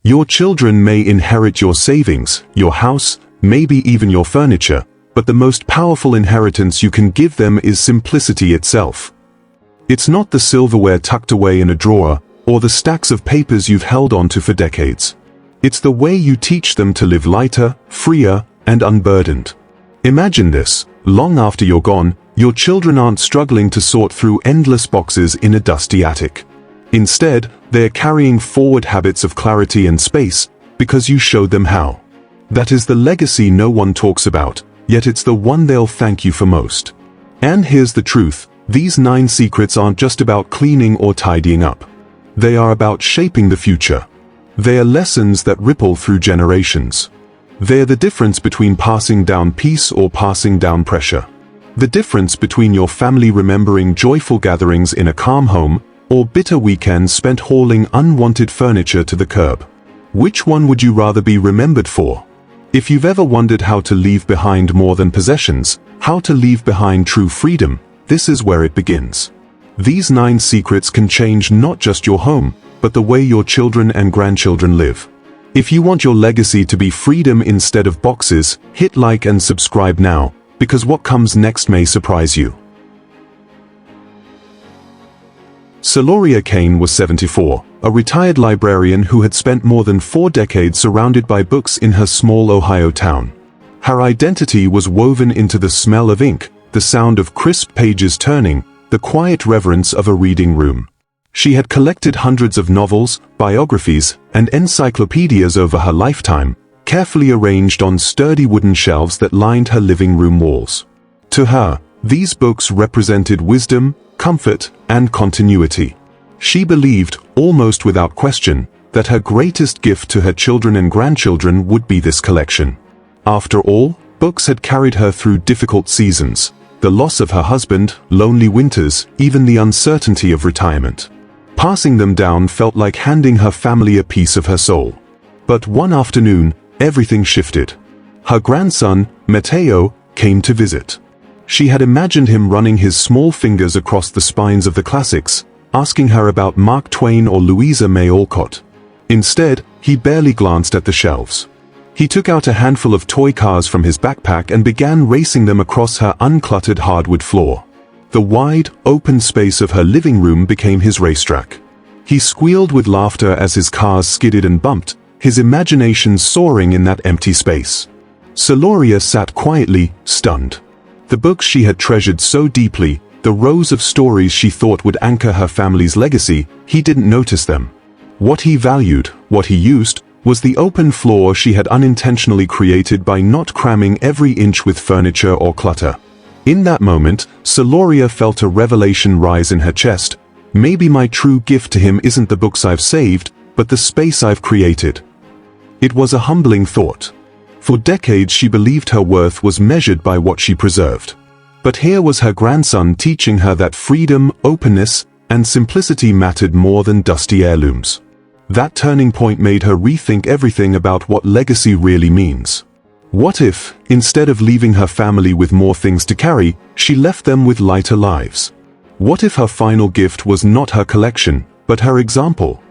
Your children may inherit your savings, your house, maybe even your furniture, but the most powerful inheritance you can give them is simplicity itself. It's not the silverware tucked away in a drawer, or the stacks of papers you've held onto for decades. It's the way you teach them to live lighter, freer, and unburdened. Imagine this: long after you're gone, your children aren't struggling to sort through endless boxes in a dusty attic. Instead, they're carrying forward habits of clarity and space, because you showed them how. That is the legacy no one talks about, yet it's the one they'll thank you for most. And here's the truth: these 9 secrets aren't just about cleaning or tidying up. They are about shaping the future. They are lessons that ripple through generations. They're the difference between passing down peace or passing down pressure. The difference between your family remembering joyful gatherings in a calm home, or bitter weekends spent hauling unwanted furniture to the curb. Which one would you rather be remembered for? If you've ever wondered how to leave behind more than possessions, how to leave behind true freedom, this is where it begins. These 9 secrets can change not just your home, but the way your children and grandchildren live. If you want your legacy to be freedom instead of boxes, hit like and subscribe now, because what comes next may surprise you. Seloria Kane was 74, a retired librarian who had spent more than 4 decades surrounded by books in her small Ohio town. Her identity was woven into the smell of ink, the sound of crisp pages turning, the quiet reverence of a reading room. She had collected hundreds of novels, biographies, and encyclopedias over her lifetime, carefully arranged on sturdy wooden shelves that lined her living room walls. To her, these books represented wisdom, comfort, and continuity. She believed, almost without question, that her greatest gift to her children and grandchildren would be this collection. After all, books had carried her through difficult seasons, the loss of her husband, lonely winters, even the uncertainty of retirement. Passing them down felt like handing her family a piece of her soul. But one afternoon, everything shifted. Her grandson, Mateo, came to visit. She had imagined him running his small fingers across the spines of the classics, asking her about Mark Twain or Louisa May Alcott. Instead, he barely glanced at the shelves. He took out a handful of toy cars from his backpack and began racing them across her uncluttered hardwood floor. The wide, open space of her living room became his racetrack. He squealed with laughter as his cars skidded and bumped, his imagination soaring in that empty space. Seloria sat quietly, stunned. The books she had treasured so deeply, the rows of stories she thought would anchor her family's legacy, he didn't notice them. What he valued, what he used, was the open floor she had unintentionally created by not cramming every inch with furniture or clutter. In that moment, Seloria felt a revelation rise in her chest. Maybe my true gift to him isn't the books I've saved, but the space I've created. It was a humbling thought. For decades she believed her worth was measured by what she preserved. But here was her grandson teaching her that freedom, openness, and simplicity mattered more than dusty heirlooms. That turning point made her rethink everything about what legacy really means. What if, instead of leaving her family with more things to carry, she left them with lighter lives? What if her final gift was not her collection, but her example?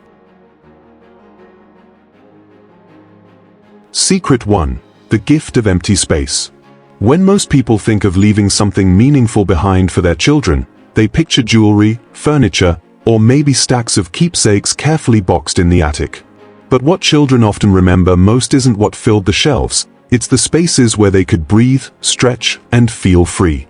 Secret 1. The gift of empty space. When most people think of leaving something meaningful behind for their children, they picture jewelry, furniture, or maybe stacks of keepsakes carefully boxed in the attic. But what children often remember most isn't what filled the shelves, it's the spaces where they could breathe, stretch, and feel free.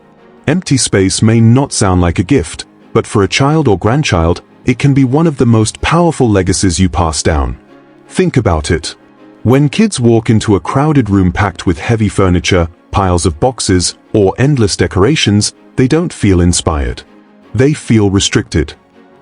Empty space may not sound like a gift, but for a child or grandchild, it can be one of the most powerful legacies you pass down. Think about it. When kids walk into a crowded room packed with heavy furniture, piles of boxes, or endless decorations, they don't feel inspired. They feel restricted.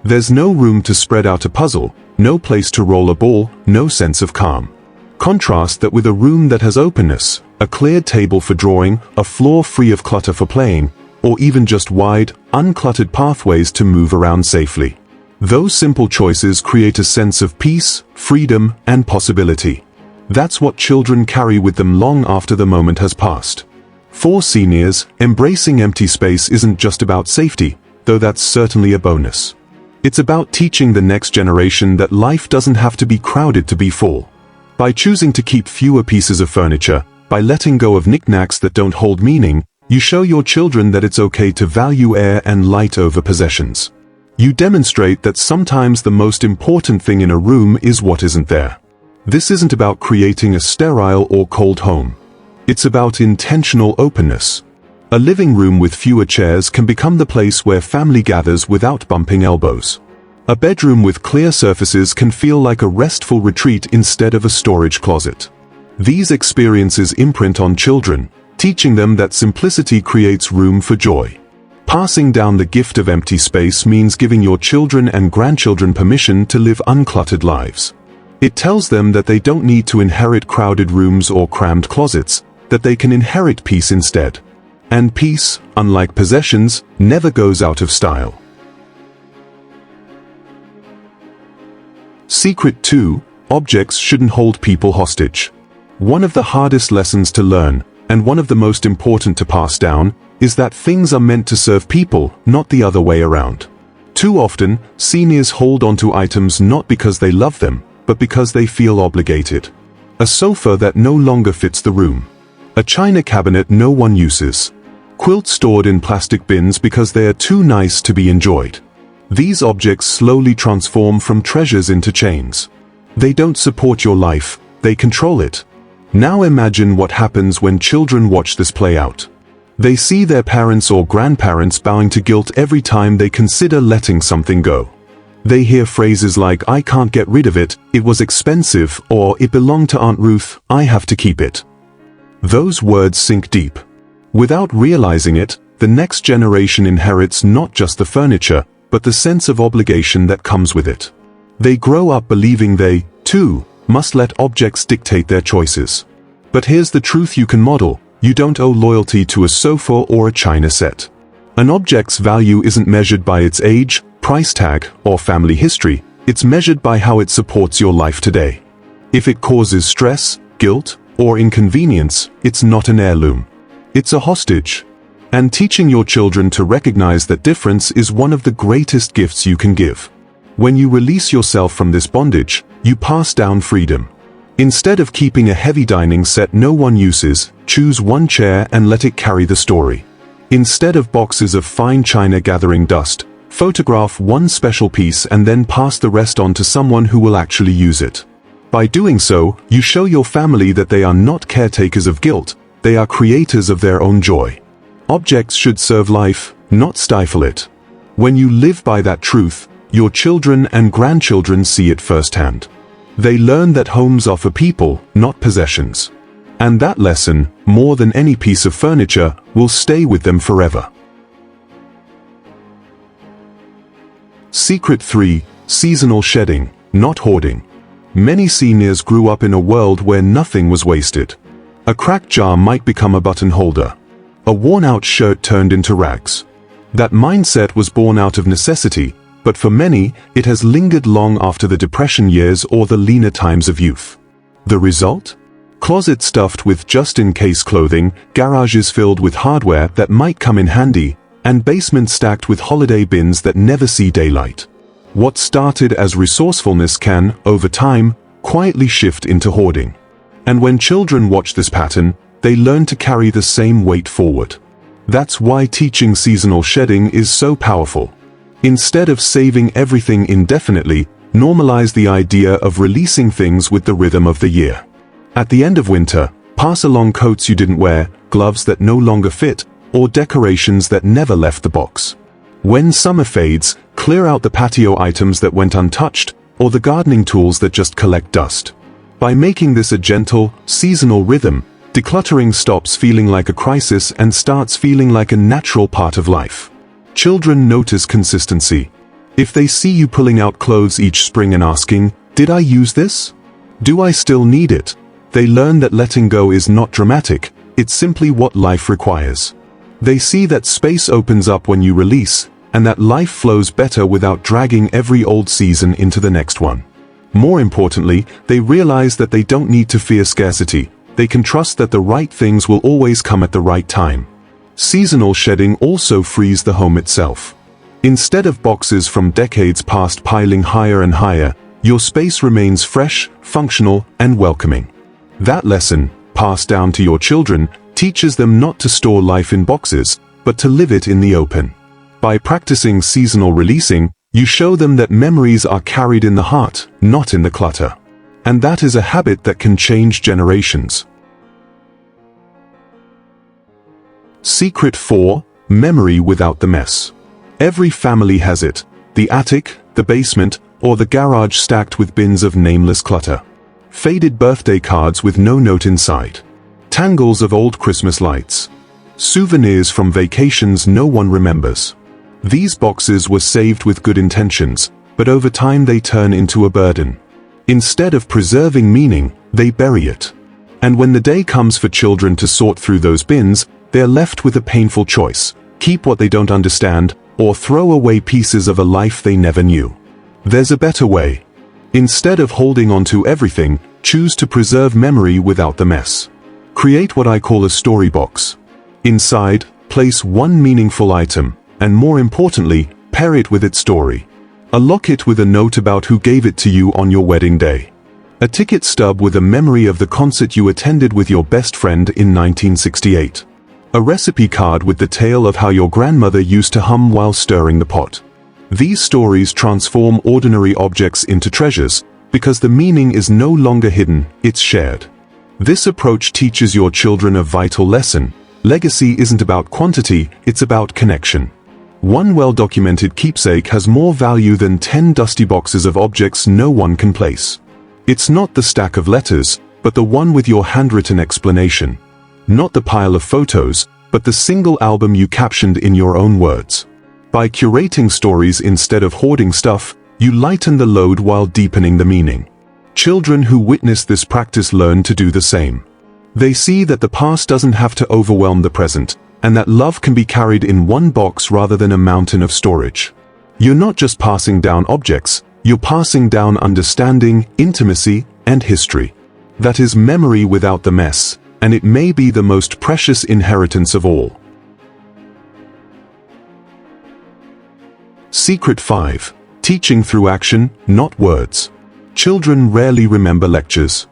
There's no room to spread out a puzzle, no place to roll a ball, no sense of calm. Contrast that with a room that has openness, a cleared table for drawing, a floor free of clutter for playing, or even just wide, uncluttered pathways to move around safely. Those simple choices create a sense of peace, freedom, and possibility. That's what children carry with them long after the moment has passed. For seniors, embracing empty space isn't just about safety, though that's certainly a bonus. It's about teaching the next generation that life doesn't have to be crowded to be full. By choosing to keep fewer pieces of furniture, by letting go of knickknacks that don't hold meaning, you show your children that it's okay to value air and light over possessions. You demonstrate that sometimes the most important thing in a room is what isn't there. This isn't about creating a sterile or cold home. It's about intentional openness. A living room with fewer chairs can become the place where family gathers without bumping elbows. A bedroom with clear surfaces can feel like a restful retreat instead of a storage closet. These experiences imprint on children, teaching them that simplicity creates room for joy. Passing down the gift of empty space means giving your children and grandchildren permission to live uncluttered lives. It tells them that they don't need to inherit crowded rooms or crammed closets, that they can inherit peace instead. And peace, unlike possessions, never goes out of style. Secret 2: Objects shouldn't hold people hostage. One of the hardest lessons to learn, and one of the most important to pass down, is that things are meant to serve people, not the other way around. Too often, seniors hold onto items not because they love them, but because they feel obligated. A sofa that no longer fits the room. A china cabinet no one uses. Quilts stored in plastic bins because they are too nice to be enjoyed. These objects slowly transform from treasures into chains. They don't support your life, they control it. Now imagine what happens when children watch this play out. They see their parents or grandparents bowing to guilt every time they consider letting something go. They hear phrases like, "I can't get rid of it, it was expensive," or "It belonged to Aunt Ruth, I have to keep it." Those words sink deep. Without realizing it, the next generation inherits not just the furniture, but the sense of obligation that comes with it. They grow up believing they, too, must let objects dictate their choices. But here's the truth you can model: you don't owe loyalty to a sofa or a china set. An object's value isn't measured by its age, price tag, or family history, it's measured by how it supports your life today. If it causes stress, guilt, or inconvenience, it's not an heirloom. It's a hostage. And teaching your children to recognize that difference is one of the greatest gifts you can give. When you release yourself from this bondage, you pass down freedom. Instead of keeping a heavy dining set no one uses, choose one chair and let it carry the story. Instead of boxes of fine china gathering dust, photograph one special piece and then pass the rest on to someone who will actually use it. By doing so, you show your family that they are not caretakers of guilt, they are creators of their own joy. Objects should serve life, not stifle it. When you live by that truth, your children and grandchildren see it firsthand. They learn that homes are for people, not possessions. And that lesson, more than any piece of furniture, will stay with them forever. Secret 3: Seasonal shedding, not hoarding. Many seniors grew up in a world where nothing was wasted. A cracked jar might become a button holder. A worn-out shirt turned into rags. That mindset was born out of necessity, but for many, it has lingered long after the Depression years or the leaner times of youth. The result? Closets stuffed with just-in-case clothing, garages filled with hardware that might come in handy, and basements stacked with holiday bins that never see daylight. What started as resourcefulness can, over time, quietly shift into hoarding. And when children watch this pattern, they learn to carry the same weight forward. That's why teaching seasonal shedding is so powerful. Instead of saving everything indefinitely, normalize the idea of releasing things with the rhythm of the year. At the end of winter, pass along coats you didn't wear, gloves that no longer fit, or decorations that never left the box. When summer fades, clear out the patio items that went untouched, or the gardening tools that just collect dust. By making this a gentle, seasonal rhythm, decluttering stops feeling like a crisis and starts feeling like a natural part of life. Children notice consistency. If they see you pulling out clothes each spring and asking, "Did I use this? Do I still need it?" they learn that letting go is not dramatic, it's simply what life requires. They see that space opens up when you release, and that life flows better without dragging every old season into the next one. More importantly, they realize that they don't need to fear scarcity, they can trust that the right things will always come at the right time. Seasonal shedding also frees the home itself. Instead of boxes from decades past piling higher and higher, your space remains fresh, functional, and welcoming. That lesson, passed down to your children, teaches them not to store life in boxes, but to live it in the open. By practicing seasonal releasing, you show them that memories are carried in the heart, not in the clutter. And that is a habit that can change generations. Secret 4. Memory without the mess. Every family has it: the attic, the basement, or the garage stacked with bins of nameless clutter. Faded birthday cards with no note inside. Tangles of old Christmas lights. Souvenirs from vacations no one remembers. These boxes were saved with good intentions, but over time they turn into a burden. Instead of preserving meaning, they bury it. And when the day comes for children to sort through those bins, they're left with a painful choice: keep what they don't understand, or throw away pieces of a life they never knew. There's a better way. Instead of holding on to everything, choose to preserve memory without the mess. Create what I call a story box. Inside, place one meaningful item, and more importantly, pair it with its story. A locket with a note about who gave it to you on your wedding day. A ticket stub with a memory of the concert you attended with your best friend in 1968. A recipe card with the tale of how your grandmother used to hum while stirring the pot. These stories transform ordinary objects into treasures, because the meaning is no longer hidden, it's shared. This approach teaches your children a vital lesson: legacy isn't about quantity, it's about connection. One well-documented keepsake has more value than 10 dusty boxes of objects no one can place. It's not the stack of letters, but the one with your handwritten explanation. Not the pile of photos, but the single album you captioned in your own words. By curating stories instead of hoarding stuff, you lighten the load while deepening the meaning. Children who witness this practice learn to do the same. They see that the past doesn't have to overwhelm the present, and that love can be carried in one box rather than a mountain of storage. You're not just passing down objects, you're passing down understanding, intimacy, and history. That is memory without the mess, and it may be the most precious inheritance of all. Secret 5. Teaching through action, not words. Children rarely remember lectures.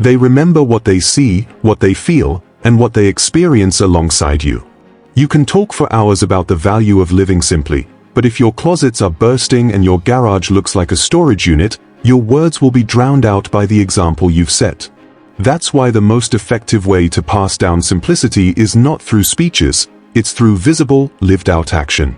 They remember what they see, what they feel, and what they experience alongside you. You can talk for hours about the value of living simply, but if your closets are bursting and your garage looks like a storage unit, your words will be drowned out by the example you've set. That's why the most effective way to pass down simplicity is not through speeches, it's through visible, lived-out action.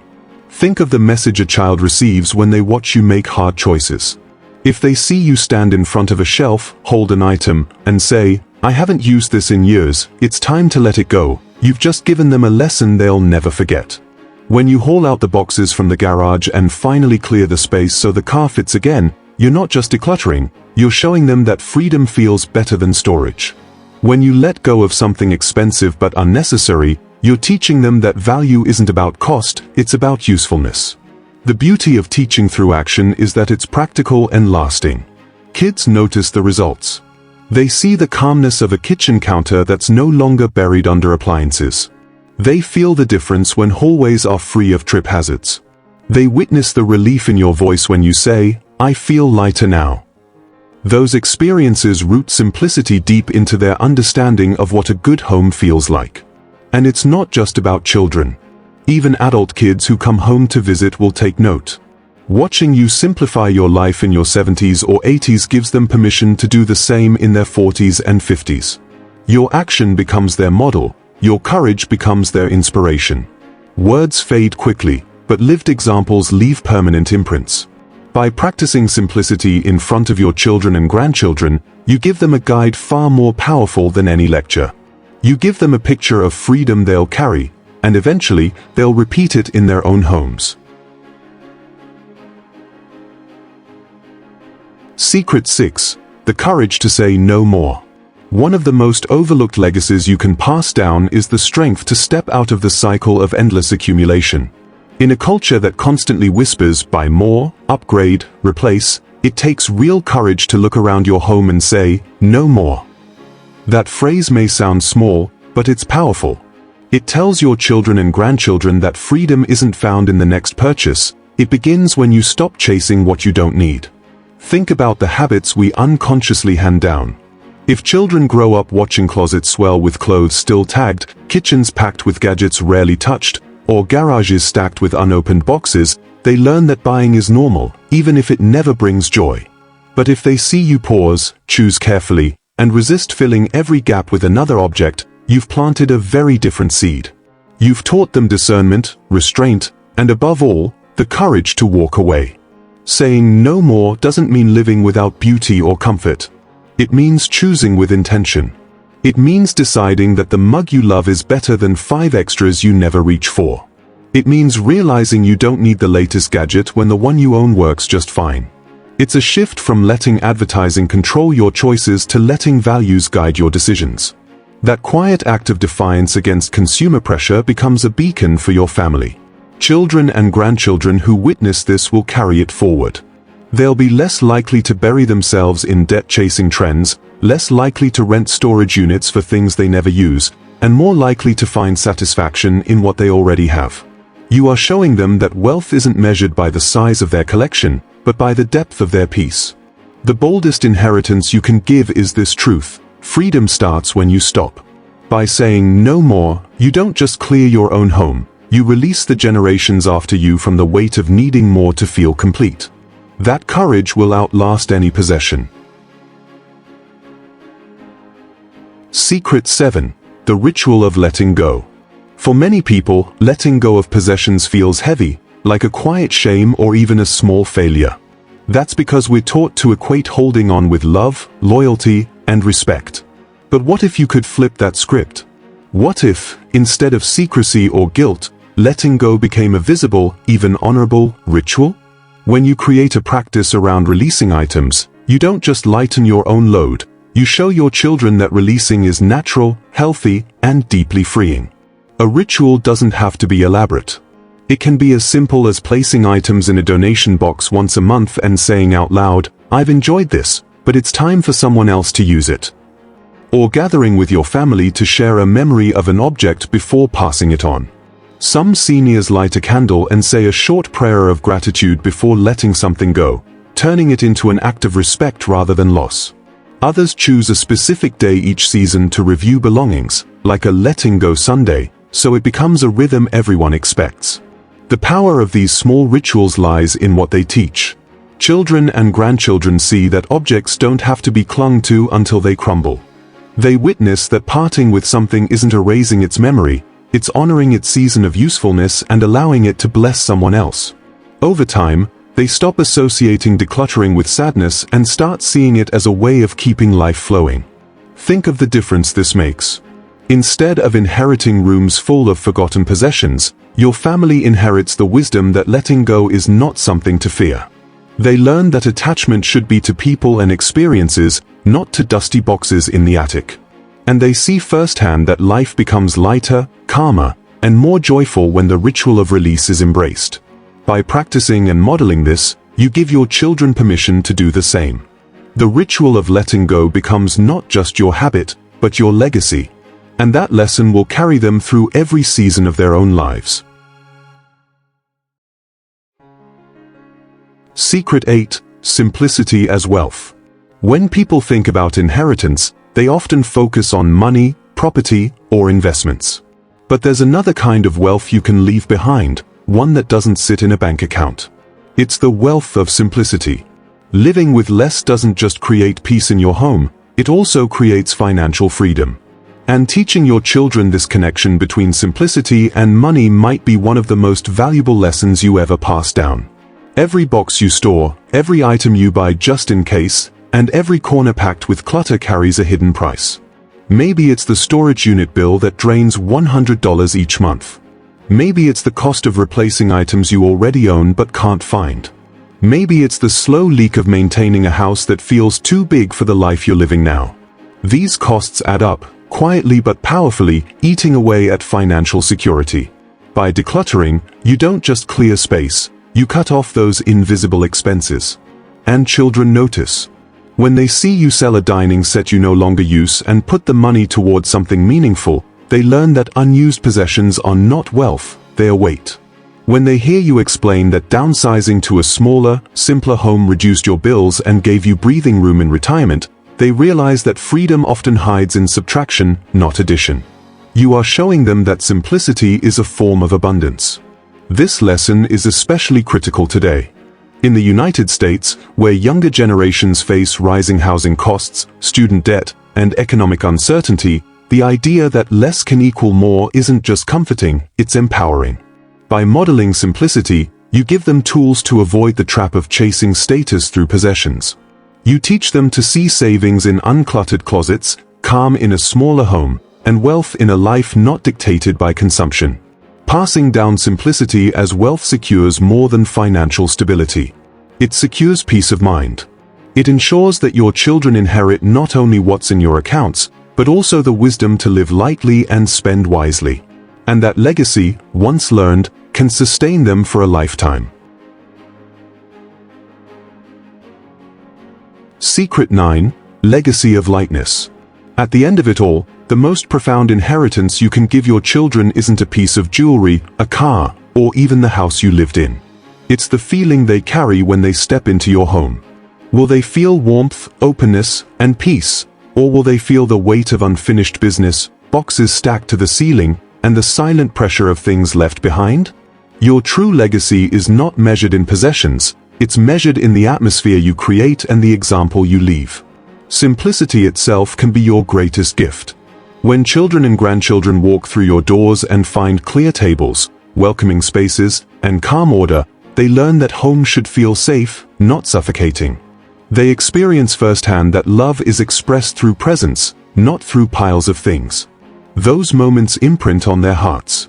Think of the message a child receives when they watch you make hard choices. If they see you stand in front of a shelf, hold an item, and say, "I haven't used this in years, it's time to let it go," you've just given them a lesson they'll never forget. When you haul out the boxes from the garage and finally clear the space so the car fits again, you're not just decluttering, you're showing them that freedom feels better than storage. When you let go of something expensive but unnecessary, you're teaching them that value isn't about cost, it's about usefulness. The beauty of teaching through action is that it's practical and lasting. Kids notice the results. They see the calmness of a kitchen counter that's no longer buried under appliances. They feel the difference when hallways are free of trip hazards. They witness the relief in your voice when you say, "I feel lighter now." Those experiences root simplicity deep into their understanding of what a good home feels like. And it's not just about children. Even adult kids who come home to visit will take note. Watching you simplify your life in your 70s or 80s gives them permission to do the same in their 40s and 50s. Your action becomes their model, your courage becomes their inspiration. Words fade quickly, but lived examples leave permanent imprints. By practicing simplicity in front of your children and grandchildren, you give them a guide far more powerful than any lecture. You give them a picture of freedom they'll carry, and eventually, they'll repeat it in their own homes. Secret 6. The courage to say no more. One of the most overlooked legacies you can pass down is the strength to step out of the cycle of endless accumulation. In a culture that constantly whispers, buy more, upgrade, replace, it takes real courage to look around your home and say, no more. That phrase may sound small, but it's powerful. It tells your children and grandchildren that freedom isn't found in the next purchase, it begins when you stop chasing what you don't need. Think about the habits we unconsciously hand down. If children grow up watching closets swell with clothes still tagged, kitchens packed with gadgets rarely touched, or garages stacked with unopened boxes, they learn that buying is normal, even if it never brings joy. But if they see you pause, choose carefully, and resist filling every gap with another object, you've planted a very different seed. You've taught them discernment, restraint, and above all, the courage to walk away. Saying no more doesn't mean living without beauty or comfort. It means choosing with intention. It means deciding that the mug you love is better than 5 extras you never reach for. It means realizing you don't need the latest gadget when the one you own works just fine. It's a shift from letting advertising control your choices to letting values guide your decisions. That quiet act of defiance against consumer pressure becomes a beacon for your family. Children and grandchildren who witness this will carry it forward. They'll be less likely to bury themselves in debt-chasing trends, less likely to rent storage units for things they never use, and more likely to find satisfaction in what they already have. You are showing them that wealth isn't measured by the size of their collection, but by the depth of their peace. The boldest inheritance you can give is this truth: freedom starts when you stop. By saying no more, you don't just clear your own home, you release the generations after you from the weight of needing more to feel complete. That courage will outlast any possession. Secret 7. The ritual of letting go. For many people, letting go of possessions feels heavy, like a quiet shame or even a small failure. That's because we're taught to equate holding on with love, loyalty, and respect. But what if you could flip that script? What if, instead of secrecy or guilt, letting go became a visible, even honorable, ritual? When you create a practice around releasing items, you don't just lighten your own load, you show your children that releasing is natural, healthy, and deeply freeing. A ritual doesn't have to be elaborate. It can be as simple as placing items in a donation box once a month and saying out loud, "I've enjoyed this, but it's time for someone else to use it." Or gathering with your family to share a memory of an object before passing it on. Some seniors light a candle and say a short prayer of gratitude before letting something go, turning it into an act of respect rather than loss. Others choose a specific day each season to review belongings, like a letting go Sunday, so it becomes a rhythm everyone expects. The power of these small rituals lies in what they teach. Children and grandchildren see that objects don't have to be clung to until they crumble. They witness that parting with something isn't erasing its memory, it's honoring its season of usefulness and allowing it to bless someone else. Over time, they stop associating decluttering with sadness and start seeing it as a way of keeping life flowing. Think of the difference this makes. Instead of inheriting rooms full of forgotten possessions, your family inherits the wisdom that letting go is not something to fear. They learn that attachment should be to people and experiences, not to dusty boxes in the attic. And they see firsthand that life becomes lighter, calmer, and more joyful when the ritual of release is embraced. By practicing and modeling this, you give your children permission to do the same. The ritual of letting go becomes not just your habit, but your legacy. And that lesson will carry them through every season of their own lives. Secret 8. Simplicity as wealth. When people think about inheritance, they often focus on money, property, or investments. But there's another kind of wealth you can leave behind, one that doesn't sit in a bank account. It's the wealth of simplicity. Living with less doesn't just create peace in your home, it also creates financial freedom. And teaching your children this connection between simplicity and money might be one of the most valuable lessons you ever pass down. Every box you store, every item you buy just in case, and every corner packed with clutter carries a hidden price. Maybe it's the storage unit bill that drains $100 each month. Maybe it's the cost of replacing items you already own but can't find. Maybe it's the slow leak of maintaining a house that feels too big for the life you're living now. These costs add up, quietly but powerfully, eating away at financial security. By decluttering, you don't just clear space, you cut off those invisible expenses. And children notice. When they see you sell a dining set you no longer use and put the money towards something meaningful, they learn that unused possessions are not wealth, they are weight. When they hear you explain that downsizing to a smaller, simpler home reduced your bills and gave you breathing room in retirement, they realize that freedom often hides in subtraction, not addition. You are showing them that simplicity is a form of abundance. This lesson is especially critical today. In the United States, where younger generations face rising housing costs, student debt, and economic uncertainty, the idea that less can equal more isn't just comforting, it's empowering. By modeling simplicity, you give them tools to avoid the trap of chasing status through possessions. You teach them to see savings in uncluttered closets, calm in a smaller home, and wealth in a life not dictated by consumption. Passing down simplicity as wealth secures more than financial stability. It secures peace of mind. It ensures that your children inherit not only what's in your accounts, but also the wisdom to live lightly and spend wisely. And that legacy, once learned, can sustain them for a lifetime. Secret 9. Legacy of lightness. At the end of it all, the most profound inheritance you can give your children isn't a piece of jewelry, a car, or even the house you lived in. It's the feeling they carry when they step into your home. Will they feel warmth, openness, and peace, or will they feel the weight of unfinished business, boxes stacked to the ceiling, and the silent pressure of things left behind? Your true legacy is not measured in possessions, it's measured in the atmosphere you create and the example you leave. Simplicity itself can be your greatest gift. When children and grandchildren walk through your doors and find clear tables, welcoming spaces, and calm order, they learn that home should feel safe, not suffocating. They experience firsthand that love is expressed through presence, not through piles of things. Those moments imprint on their hearts.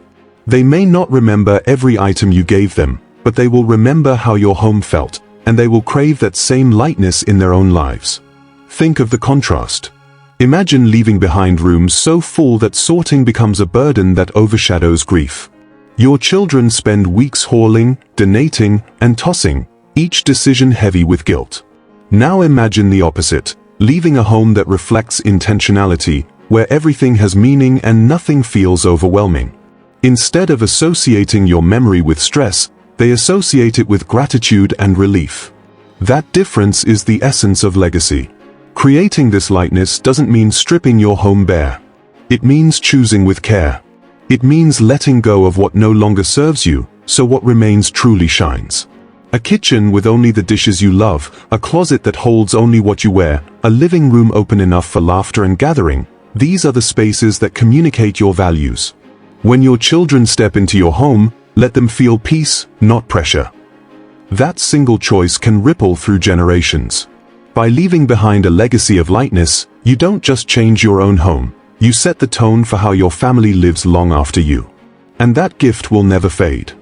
They may not remember every item you gave them, but they will remember how your home felt, and they will crave that same lightness in their own lives. Think of the contrast. Imagine leaving behind rooms so full that sorting becomes a burden that overshadows grief. Your children spend weeks hauling, donating, and tossing, each decision heavy with guilt. Now imagine the opposite, leaving a home that reflects intentionality, where everything has meaning and nothing feels overwhelming. Instead of associating your memory with stress, they associate it with gratitude and relief. That difference is the essence of legacy. Creating this lightness doesn't mean stripping your home bare. It means choosing with care. It means letting go of what no longer serves you, so what remains truly shines. A kitchen with only the dishes you love, a closet that holds only what you wear, a living room open enough for laughter and gathering, these are the spaces that communicate your values. When your children step into your home, let them feel peace, not pressure. That single choice can ripple through generations. By leaving behind a legacy of lightness, you don't just change your own home, you set the tone for how your family lives long after you. And that gift will never fade.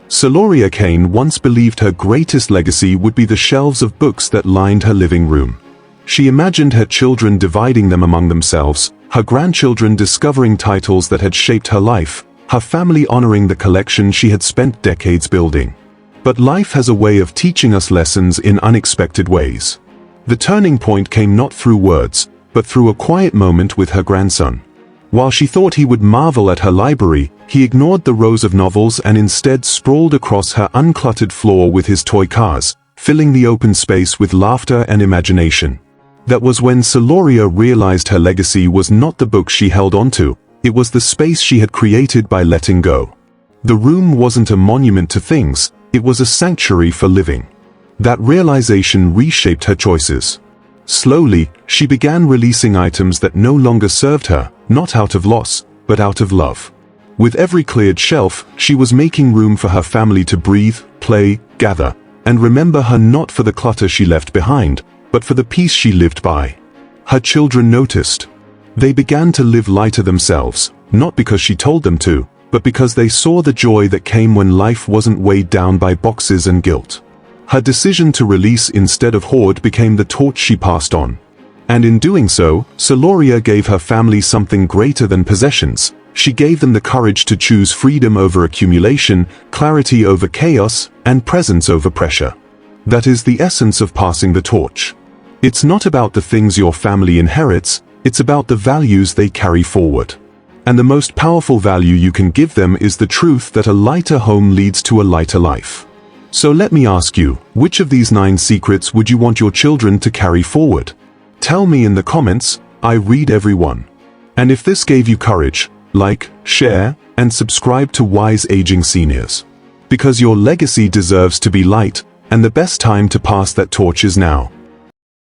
Seloria Kane once believed her greatest legacy would be the shelves of books that lined her living room. She imagined her children dividing them among themselves, her grandchildren discovering titles that had shaped her life, her family honoring the collection she had spent decades building. But life has a way of teaching us lessons in unexpected ways. The turning point came not through words, but through a quiet moment with her grandson. While she thought he would marvel at her library, he ignored the rows of novels and instead sprawled across her uncluttered floor with his toy cars, filling the open space with laughter and imagination. That was when Seloria realized her legacy was not the book she held onto, it was the space she had created by letting go. The room wasn't a monument to things, it was a sanctuary for living. That realization reshaped her choices. Slowly, she began releasing items that no longer served her, not out of loss, but out of love. With every cleared shelf, she was making room for her family to breathe, play, gather, and remember her not for the clutter she left behind, but for the peace she lived by. Her children noticed. They began to live lighter themselves, not because she told them to, but because they saw the joy that came when life wasn't weighed down by boxes and guilt. Her decision to release instead of hoard became the torch she passed on. And in doing so, Seloria gave her family something greater than possessions. She gave them the courage to choose freedom over accumulation, clarity over chaos, and presence over pressure. That is the essence of passing the torch. It's not about the things your family inherits, it's about the values they carry forward. And the most powerful value you can give them is the truth that a lighter home leads to a lighter life. So let me ask you, which of these 9 secrets would you want your children to carry forward? Tell me in the comments, I read every one. And if this gave you courage, like, share, and subscribe to Wise Aging Seniors. Because your legacy deserves to be light, and the best time to pass that torch is now.